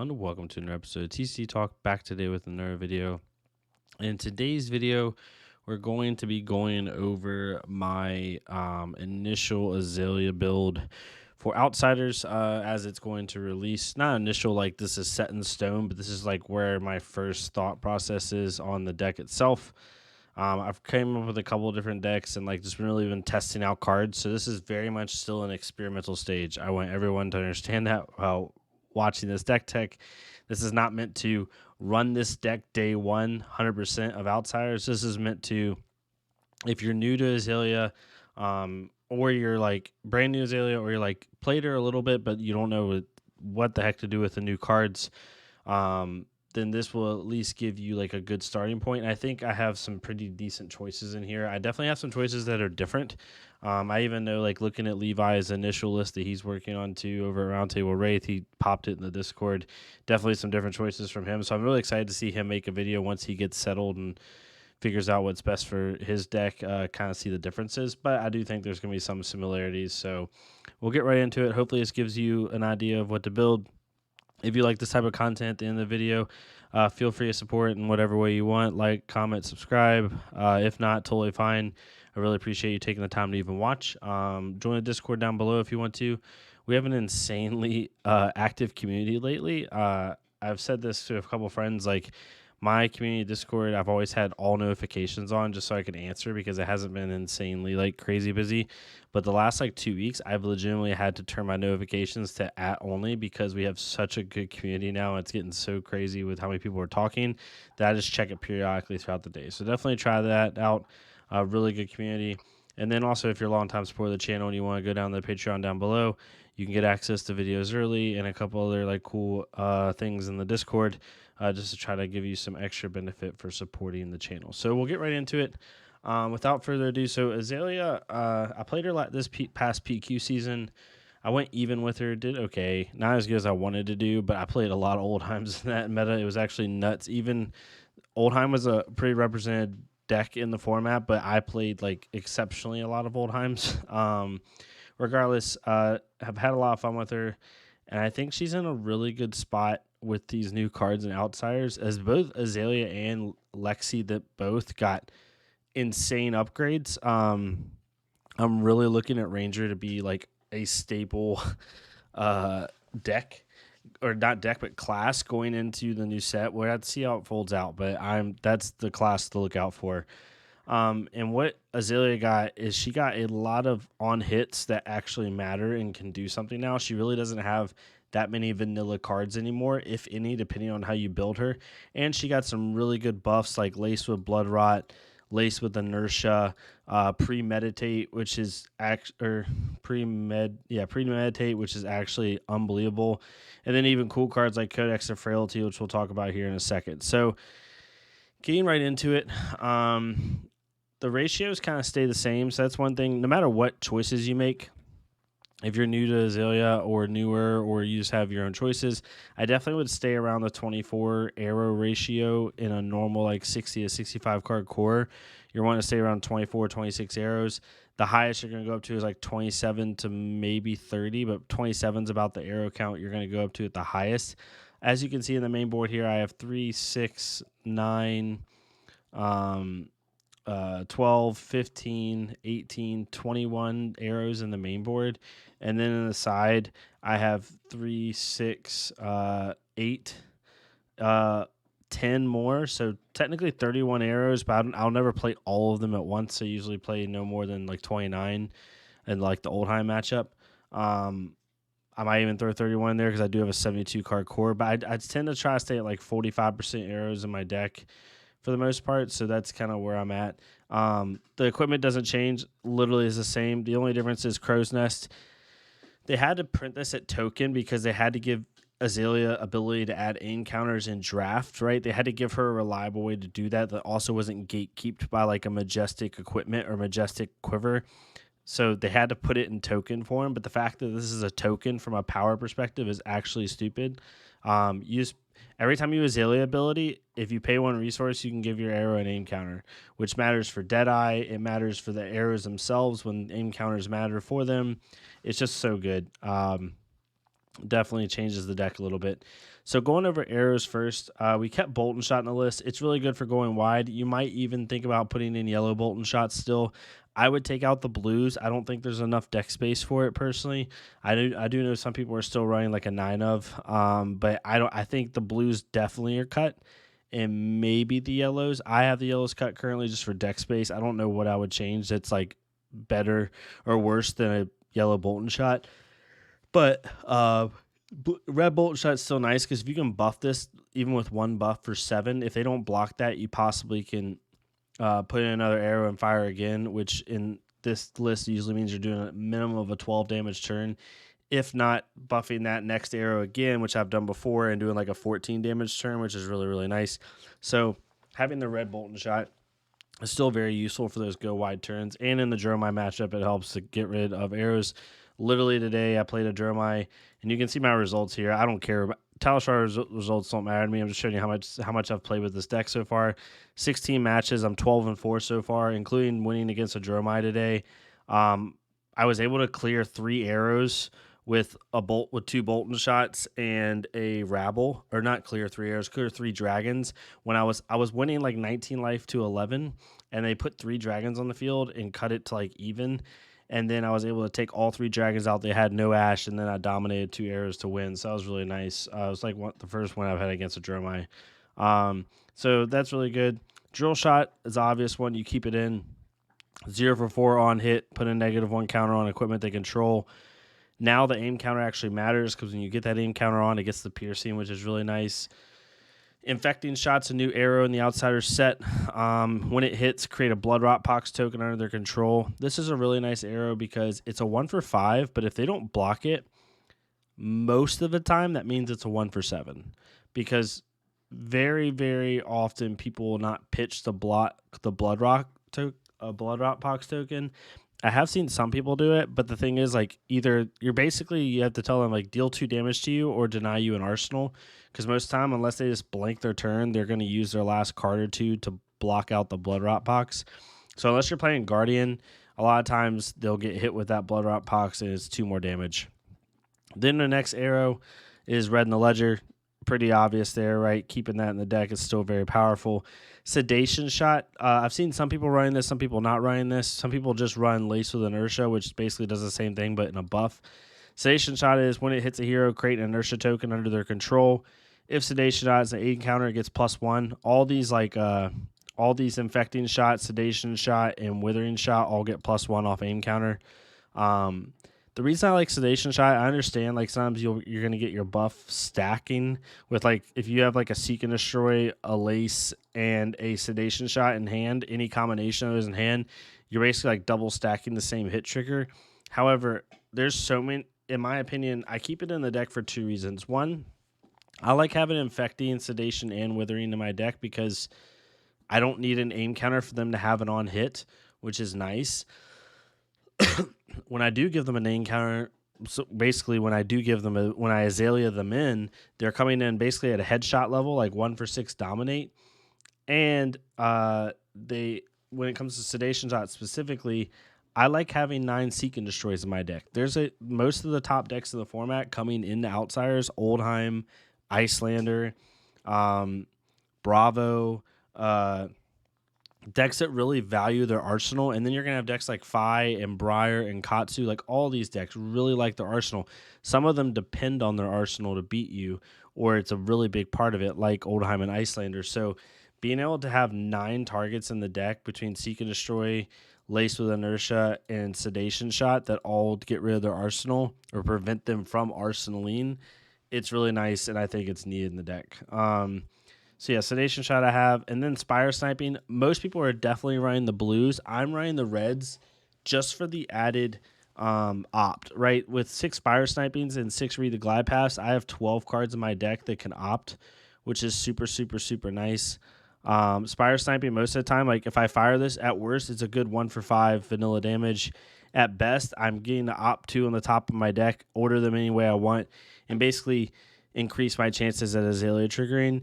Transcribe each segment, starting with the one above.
everyone. Welcome to another episode of TC Talk. Back today with another video. In today's video, we're going to be going over my initial Azalea build for Outsiders, as it's going to release. Not initial, like this is set in stone, but this is like where my first thought process is on the deck itself. I've came up with a couple of different decks and like just really been testing out cards. So this is very much still an experimental stage. I want everyone to understand that while watching this deck tech. This is not meant to run this deck day one, 100% of Outsiders. This is meant to, if you're new to Azalea, or you're like brand new Azalea, or you're like played her a little bit, but you don't know what the heck to do with the new cards, then this will at least give you like a good starting point. And I think I have some pretty decent choices in here. I definitely have some choices that are different. I even know, like looking at Levi's initial list that he's working on too over at Roundtable Wraith, he popped it in the Discord. Definitely some different choices from him. So I'm really excited to see him make a video once he gets settled and figures out what's best for his deck, kind of see the differences. But I do think there's going to be some similarities. So we'll get right into it. Hopefully this gives you an idea of what to build. If you like this type of content at the end of the video, feel free to support in whatever way you want. Like, comment, subscribe. If not, totally fine. I really appreciate you taking the time to even watch. Join the Discord down below if you want to. We have an insanely active community lately. I've said this to a couple friends, like my community Discord, I've always had all notifications on just so I can answer because it hasn't been insanely like crazy busy. But the last like 2 weeks, I've legitimately had to turn my notifications to @ only because we have such a good community now. It's getting so crazy with how many people are talking that I just check it periodically throughout the day. So definitely try that out. A really good community. And then also, if you're a long-time supporter of the channel and you want to go down to the Patreon down below, you can get access to videos early and a couple other like cool things in the Discord, just to try to give you some extra benefit for supporting the channel. So we'll get right into it. Without further ado, so Azalea, I played her this past PQ season. I went even with her, did okay. Not as good as I wanted to do, but I played a lot of Oldheims in that meta. It was actually nuts. Even Oldheim was a pretty represented deck in the format, but I played like exceptionally a lot of Oldheims. Regardless, have had a lot of fun with her, and I think she's in a really good spot with these new cards and Outsiders, as both Azalea and Lexi that both got insane upgrades. I'm really looking at Ranger to be like a staple deck, or not deck, but class going into the new set. We'll have to see how it folds out, but that's the class to look out for. And what Azalea got is she got a lot of on hits that actually matter and can do something now. She really doesn't have that many vanilla cards anymore, if any, depending on how you build her. And she got some really good buffs like Lace with Blood Rot, Lace with Inertia, Premeditate, which is Premeditate, which is actually unbelievable. And then even cool cards like Codex of Frailty, which we'll talk about here in a second. So getting right into it, the ratios kind of stay the same. So that's one thing, no matter what choices you make. If you're new to Azalea or newer, or you just have your own choices, I definitely would stay around the 24 arrow ratio in a normal like 60 to 65 card core. You're wanting to stay around 24, 26 arrows. The highest you're going to go up to is like 27 to maybe 30, but 27 is about the arrow count you're going to go up to at the highest. As you can see in the main board here, I have 3, 6, 9, 12, 15, 18, 21 arrows in the main board. And then on the side, I have 3, 6, 8, 10 more. So technically 31 arrows, but I'll never play all of them at once. I usually play no more than like 29 in like the Oldheim matchup. I might even throw 31 in there because I do have a 72 card core, but I tend to try to stay at like 45% arrows in my deck for the most part, so that's kind of where I'm at. The equipment doesn't change, literally is the same. The only difference is Crow's Nest. They had to print this at token because they had to give Azalea ability to add aim counters in draft, right? They had to give her a reliable way to do that also wasn't gatekept by like a Majestic equipment or Majestic quiver. So they had to put it in token form, but the fact that this is a token from a power perspective is actually stupid. Every time you Azalea ability, if you pay 1 resource, you can give your arrow an aim counter, which matters for Deadeye. It matters for the arrows themselves when aim counters matter for them. It's just so good. definitely changes the deck a little bit. So going over arrows first, we kept bolt and shot in the list. It's really good for going wide. You might even think about putting in yellow bolt and shot still. I would take out the blues. I don't think there's enough deck space for it personally. I do know some people are still running like a 9 of, but I think the blues definitely are cut, and maybe the yellows. I have the yellows cut currently just for deck space. I don't know what I would change that's like better or worse than a yellow bolt and shot. But red bolt shot's still nice because if you can buff this, even with one buff for 7, if they don't block that, you possibly can put in another arrow and fire again, which in this list usually means you're doing a minimum of a 12 damage turn. If not, buffing that next arrow again, which I've done before, and doing like a 14 damage turn, which is really, really nice. So having the red bolt and shot is still very useful for those go wide turns. And in the Dromai matchup, it helps to get rid of arrows. Literally today, I played a Dromai, and you can see my results here. I don't care. Talishar results don't matter to me. I'm just showing you how much I've played with this deck so far. 16 matches. I'm 12-4 so far, including winning against a Dromai today. I was able to clear 3 arrows with 2 Bolton shots and a rabble, or not clear 3 arrows, clear 3 dragons. When I was winning like 19 life to 11, and they put 3 dragons on the field and cut it to like even. And then I was able to take all 3 dragons out. They had no ash, and then I dominated 2 arrows to win. So that was really nice. It was like the first one I've had against a Dromai. So that's really good. Drill shot is obvious one. You keep it in. 0 for 4 on hit. Put a -1 counter on equipment they control. Now the aim counter actually matters because when you get that aim counter on, it gets the piercing, which is really nice. Infecting shot's a new arrow in the outsider set. When it hits, create a Blood Rot Pox token under their control. This is a really nice arrow because it's a 1 for 5, but if they don't block it, most of the time that means it's a 1 for 7. Because very, very often people will not pitch the Blood Rot Pox token. I have seen some people do it, but the thing is, like, either you have to tell them, like, deal 2 damage to you or deny you an arsenal. Because most of the time, unless they just blank their turn, they're going to use their last card or 2 to block out the Blood Rot Pox. So unless you're playing Guardian, a lot of times they'll get hit with that Blood Rot Pox and it's 2 more damage. Then the next arrow is Red in the Ledger. Pretty obvious there, right? Keeping that in the deck is still very powerful. Sedation shot. I've seen some people running this, some people not running this. Some people just run Lace with Inertia, which basically does the same thing but in a buff. Sedation shot is when it hits a hero, create an Inertia token under their control. If Sedation shot is an aid counter, it gets +1. All these infecting shots, sedation shot, and withering shot all get +1 off aim counter. The reason I like sedation shot, I understand like sometimes you're gonna get your buff stacking with like if you have like a seek and destroy, a lace, and a sedation shot in hand, any combination of those in hand, you're basically like double stacking the same hit trigger. However, there's so many. In my opinion, I keep it in the deck for 2 reasons. One, I like having infecting, sedation, and withering in my deck because I don't need an aim counter for them to have it on hit, which is nice. When I do give them a name counter, so basically when I Azalea them in, they're coming in basically at a headshot level, like 1 for 6 dominate. And when it comes to sedation shot specifically, I like having 9 Seek and Destroys in my deck. Most of the top decks in the format coming into Outsiders, Oldheim, Icelander, Bravo, decks that really value their arsenal, and then you're going to have decks like Fi and Briar and Katsu. Like all these decks really like their arsenal. Some of them depend on their arsenal to beat you, or it's a really big part of it, like Oldheim and Icelander. So being able to have 9 targets in the deck between Seek and Destroy, Lace with Inertia, and Sedation Shot that all get rid of their arsenal or prevent them from arsenaling, it's really nice, and I think it's needed in the deck. So yeah, Sedation Shot I have. And then Spire Sniping. Most people are definitely running the blues. I'm running the reds just for the added opt, right? With 6 Spire Snipings and 6 Read the Glide Paths, I have 12 cards in my deck that can opt, which is super, super, super nice. Spire Sniping most of the time, like if I fire this, at worst, it's a good 1 for 5 vanilla damage. At best, I'm getting the opt 2 on the top of my deck, order them any way I want, and basically increase my chances at Azalea triggering.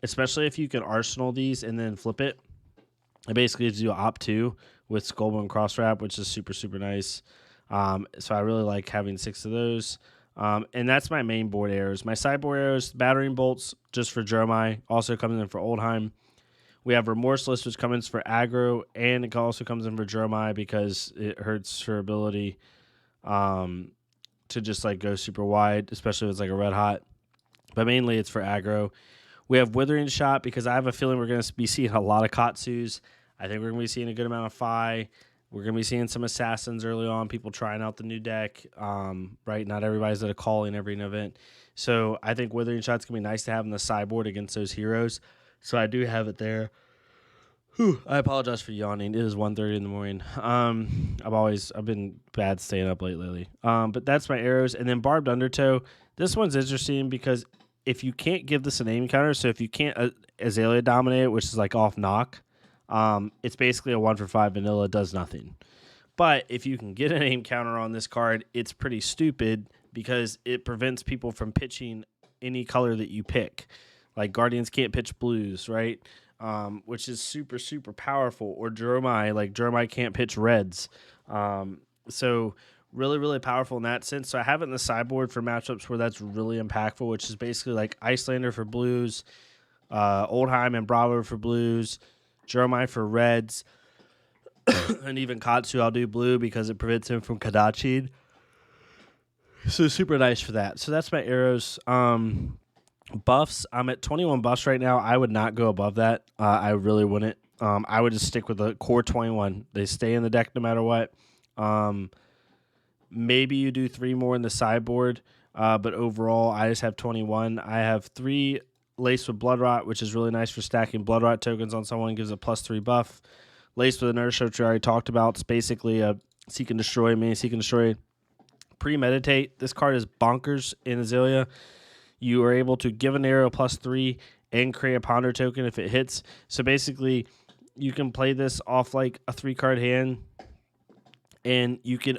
Especially if you can arsenal these and then flip it. It basically gives you an opt 2 with Skullbone Cross Wrap, which is super, super nice. So I really like having 6 of those. And that's my main board arrows. My sideboard arrows, battering bolts, just for Jeremiah, also comes in for Oldheim. We have Remorseless, which comes in for aggro, and it also comes in for Jeremiah because it hurts her ability to just like go super wide, especially if it's like a red hot. But mainly it's for aggro. We have Withering Shot because I have a feeling we're going to be seeing a lot of Katsus. I think we're going to be seeing a good amount of Fi. We're going to be seeing some Assassins early on, people trying out the new deck, right? Not everybody's at a call in every event. So I think Withering Shot's going to be nice to have in the sideboard against those heroes. So I do have it there. Whew, I apologize for yawning. It is 1:30 in the morning. I've been bad staying up late lately. But that's my arrows. And then Barbed Undertow. This one's interesting because if you can't give this a name counter, so if you can't Azalea dominate it, which is like off knock, it's basically a 1 for 5 vanilla, it does nothing. But if you can get a name counter on this card, it's pretty stupid because it prevents people from pitching any color that you pick. Like Guardians can't pitch blues, right? Which is super, super powerful. Or Jeremiah can't pitch reds. So really, really powerful in that sense. So I have it in the sideboard for matchups where that's really impactful, which is basically like Icelander for blues, Oldheim and Bravo for blues, Jeremiah for reds, and even Katsu I'll do blue because it prevents him from Kadachin. So super nice for that. So that's my arrows. Buffs, I'm at 21 buffs right now. I would not go above that. I really wouldn't. I would just stick with the core 21. They stay in the deck no matter what. Maybe you do 3 more in the sideboard, but overall, I just have 21. I have 3 laced with Blood Rot, which is really nice for stacking Blood Rot tokens on someone, gives a +3 buff. Laced with Inertia, which we already talked about. It's basically a Seek and Destroy, mini Seek and Destroy. Premeditate. This card is bonkers in Azalea. You are able to give an arrow +3 and create a Ponder token if it hits. So basically, you can play this off like a 3-card hand, and you can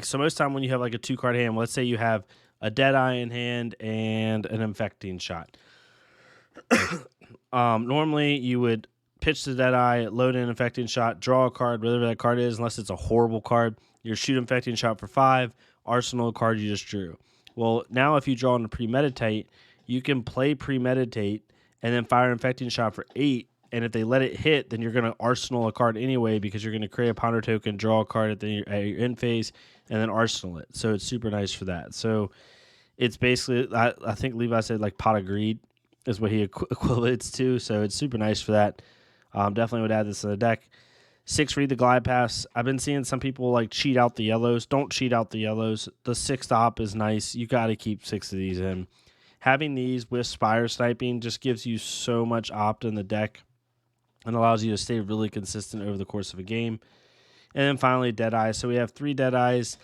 so most time when you have like a 2-card hand, let's say you have a Deadeye in hand and an Infecting Shot. Normally, you would pitch the Deadeye, load in Infecting Shot, draw a card, whatever that card is, unless it's a horrible card. You shoot Infecting Shot for 5, arsenal card you just drew. Well, now if you draw in a Premeditate, you can play Premeditate and then fire Infecting Shot for 8. And if they let it hit, then you're going to arsenal a card anyway because you're going to create a Ponder token, draw a card at your end phase, and then arsenal it. So it's super nice for that. So it's basically, I think Levi said like Pot of Greed is what he equates to. So it's super nice for that. Definitely would add this to the deck. 6, read the glide paths. I've been seeing some people like cheat out the yellows. Don't cheat out the yellows. The 6th op is nice. You got to keep 6 of these in. Having these with Spire Sniping just gives you so much opt in the deck and allows you to stay really consistent over the course of a game. And then finally, Deadeye. So we have 3 Deadeyes,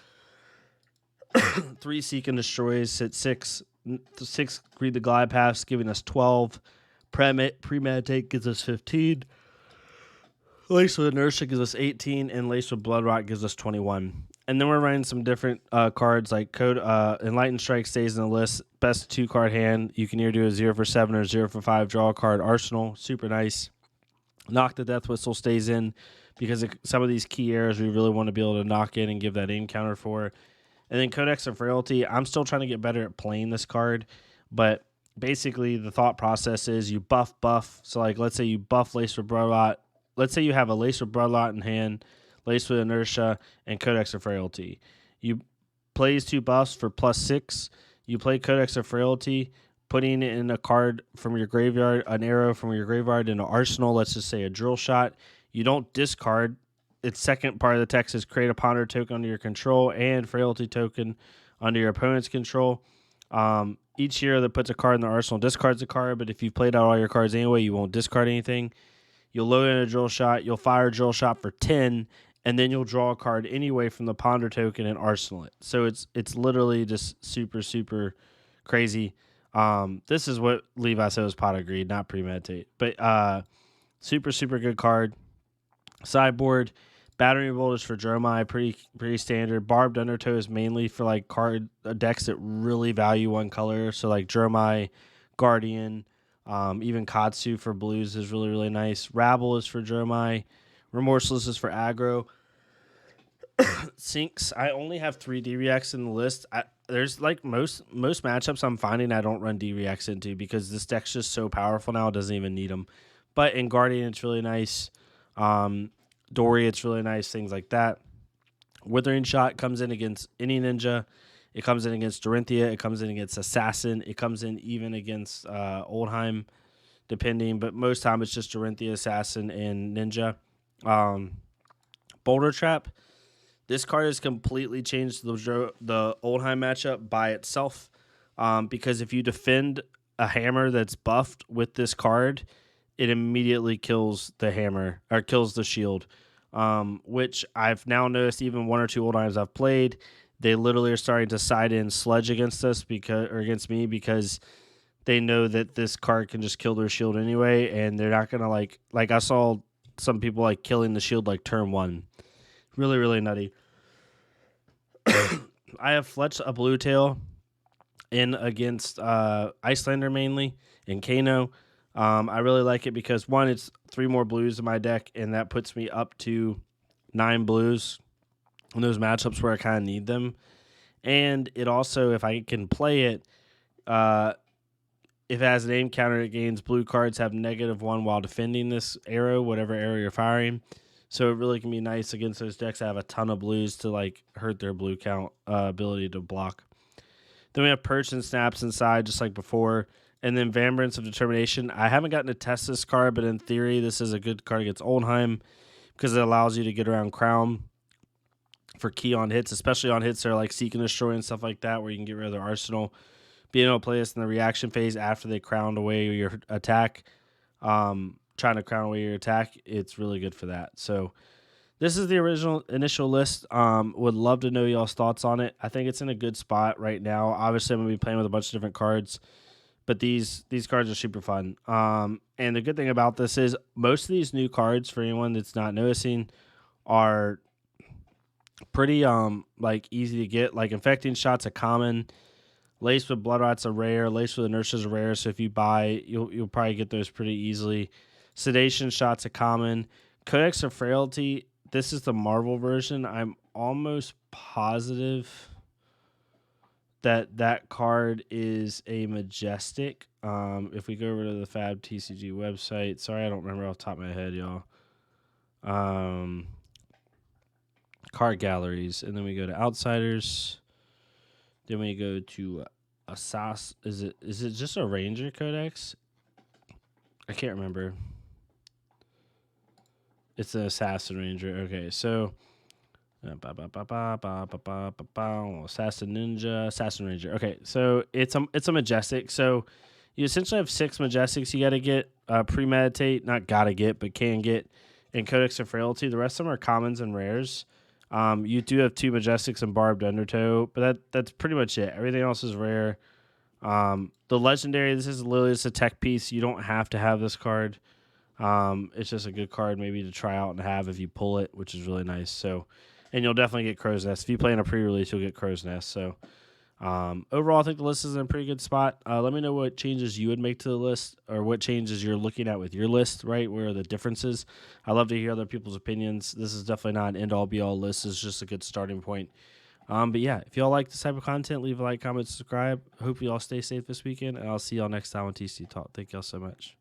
3 Seek and Destroys at 6. 6, read the glide paths, giving us 12. Premeditate gives us 15. Laced with Inertia gives us 18, and Laced with Blood Rot gives us 21. And then we're running some different cards, like Code Enlightened Strike stays in the list. Best 2-card hand. You can either do a 0 for 7 or 0 for 5. Draw a card. Arsenal, super nice. Knock the Death Whistle stays in because some of these key errors we really want to be able to knock in and give that aim counter for. And then Codex of Frailty. I'm still trying to get better at playing this card, but basically the thought process is you buff. So like let's say you buff Laced with Blood Rot. Let's say you have a Laced with Blood Rot in hand, Laced with Inertia, and Codex of Frailty. You play these 2 buffs for +6. You play Codex of Frailty, putting it in a card from your graveyard, an arrow from your graveyard in an arsenal, let's just say a Drill Shot. You don't discard. Its second part of the text is create a Ponder token under your control and Frailty token under your opponent's control. Each hero that puts a card in the arsenal discards a card, but if you've played out all your cards anyway, you won't discard anything. You'll load in a Drill Shot, you'll fire a Drill Shot for 10, and then you'll draw a card anyway from the Ponder token and arsenal it. So it's literally just super, super crazy. This is what Levi said was Pot of Greed, not Premeditate. But super, super good card. Sideboard, Battery Bolt is for Jeremiah, pretty standard. Barbed Undertow is mainly for like decks that really value one color. So like Jeremiah, Guardian, even Katsu for blues is really, really nice. Rabble is for Jeremiah. Remorseless is for aggro. Sinks, I only have 3 D-Reacts in the list. There's like most matchups I'm finding I don't run D-Reacts into because this deck's just so powerful now, it doesn't even need them. But in Guardian, it's really nice. Dory, it's really nice, things like that. Withering Shot comes in against any ninja. It comes in against Dorinthia. It comes in against Assassin. It comes in even against Oldheim, depending. But most time it's just Dorinthia, Assassin, and Ninja. Boulder Trap. This card has completely changed the Oldheim matchup by itself, because if you defend a hammer that's buffed with this card, it immediately kills the hammer or kills the shield, which I've now noticed even 1 or 2 Oldheims I've played, they literally are starting to side in Sledge against us against me because they know that this card can just kill their shield anyway, and they're not gonna like I saw some people like killing the shield like turn 1. Really, really nutty. I have Fletch a Blue Tail in against Icelander mainly and Kano. I really like it because, one, it's 3 more blues in my deck, and that puts me up to 9 blues in those matchups where I kind of need them. And it also, if I can play it, if it has an aim counter, it gains blue cards have -1 while defending this arrow, whatever arrow you're firing. So it really can be nice against those decks that have a ton of blues to like hurt their blue count ability to block. Then we have Perch and Snaps inside, just like before. And then Vambrance of Determination. I haven't gotten to test this card, but in theory, this is a good card against Oldheim because it allows you to get around Crown for key on hits, especially on hits that are like Seek and Destroy and stuff like that, where you can get rid of their arsenal. Being able to play this in the reaction phase after they crowned away your attack, trying to crown away your attack, it's really good for that. So this is the initial list. Would love to know y'all's thoughts on it. I think it's in a good spot right now. Obviously, I'm going to be playing with a bunch of different cards, but these cards are super fun. And the good thing about this is most of these new cards, for anyone that's not noticing, are pretty like easy to get. Like Infecting Shot's a common. Laced with Blood Rot's a rare. Laced with Inertia's a rare. So if you buy, you'll probably get those pretty easily. Sedation Shot's a common. Codex of Frailty. This is the Marvel version. I'm almost positive that card is a Majestic. If we go over to the Fab TCG website, sorry, I don't remember off the top of my head, y'all. Card galleries, and then we go to Outsiders. Then we go to Assassin. Is it just a Ranger Codex? I can't remember. It's an Assassin Ranger. Okay, so Assassin Ninja, Assassin Ranger. Okay, so it's a Majestic. So you essentially have 6 Majestics you got to get. Premeditate, not gotta get, but can get. And Codex of Frailty. The rest of them are commons and rares. You do have 2 Majestics and Barbed Undertow, but that's pretty much it. Everything else is rare. The Legendary, this is literally just a tech piece. You don't have to have this card. It's just a good card maybe to try out and have if you pull it, which is really nice. So, and you'll definitely get Crow's Nest. If you play in a pre-release, you'll get Crow's Nest. So, overall, I think the list is in a pretty good spot. Let me know what changes you would make to the list or what changes you're looking at with your list, right? Where are the differences? I love to hear other people's opinions. This is definitely not an end-all, be-all list. It's just a good starting point. But yeah, if y'all like this type of content, leave a like, comment, subscribe. Hope you all stay safe this weekend, and I'll see y'all next time on TC Talk. Thank y'all so much.